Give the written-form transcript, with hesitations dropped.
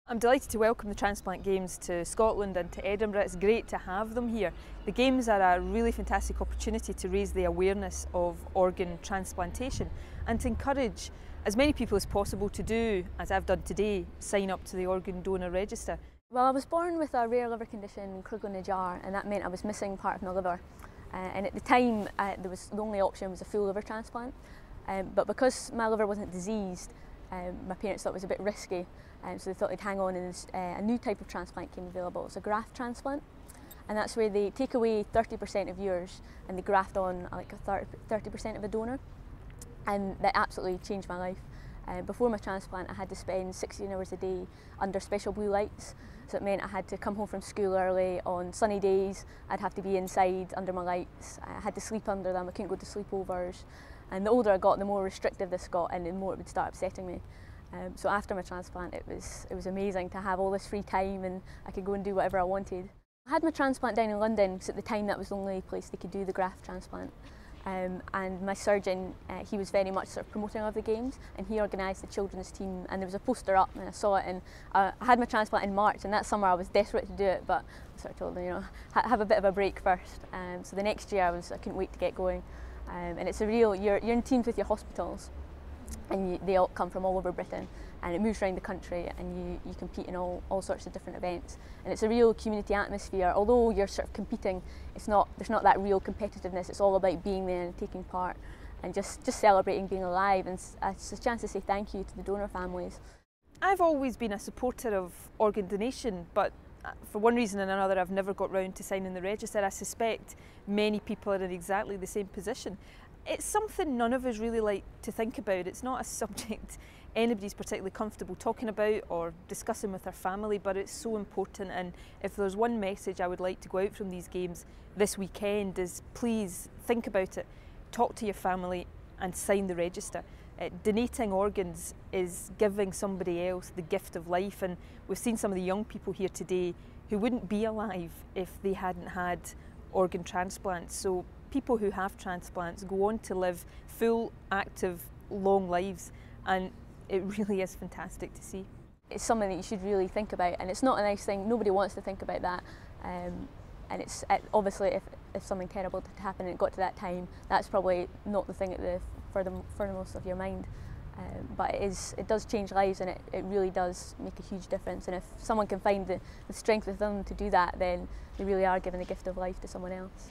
I'm delighted to welcome the Transplant Games to Scotland and to Edinburgh. It's great to have them here. The Games are a really fantastic opportunity to raise the awareness of organ transplantation and to encourage as many people as possible to do, as I've done today, sign up to the organ donor register. Well, I was born with a rare liver condition, Crigler-Najjar, and that meant I was missing part of my liver. And at the time, the only option was a full liver transplant. But because my liver wasn't diseased, my parents thought it was a bit risky, so they thought they'd hang on, and a new type of transplant came available. It's a graft transplant, and that's where they take away 30% of yours and they graft on like a 30% of a donor, and that absolutely changed my life. Before my transplant, I had to spend 16 hours a day under special blue lights, so it meant I had to come home from school early on sunny days. I'd have to be inside under my lights. I had to sleep under them. I couldn't go to sleepovers. And the older I got, the more restrictive this got, and the more it would start upsetting me. So after my transplant, it was amazing to have all this free time, and I could go and do whatever I wanted. I had my transplant down in London because at the time that was the only place they could do the graft transplant. And my surgeon, he was very much sort of promoting of the Games, and he organised the children's team, and there was a poster up and I saw it, and I had my transplant in March, and that summer I was desperate to do it, but I sort of told them, you know, have a bit of a break first. So the next year I couldn't wait to get going. And it's a real, you're in teams with your hospitals, and they all come from all over Britain, and it moves around the country, and you compete in all sorts of different events, and it's a real community atmosphere. Although you're sort of competing, there's not that real competitiveness. It's all about being there and taking part and just celebrating being alive, and it's a chance to say thank you to the donor families. I've always been a supporter of organ donation, but for one reason or another I've never got round to signing the register. I suspect many people are in exactly the same position. It's something none of us really like to think about. It's not a subject anybody's particularly comfortable talking about or discussing with their family, but it's so important, and if there's one message I would like to go out from these Games this weekend is please think about it, talk to your family and sign the register. Donating organs is giving somebody else the gift of life, and we've seen some of the young people here today who wouldn't be alive if they hadn't had organ transplants. So people who have transplants go on to live full, active, long lives, and it really is fantastic to see. It's something that you should really think about, and it's not a nice thing. Nobody wants to think about that. And it's obviously if something terrible did happen and it got to that time, that's probably not the thing at the furthermost of your mind. But it does change lives, and it really does make a huge difference. And if someone can find the strength within them to do that, then they really are giving the gift of life to someone else.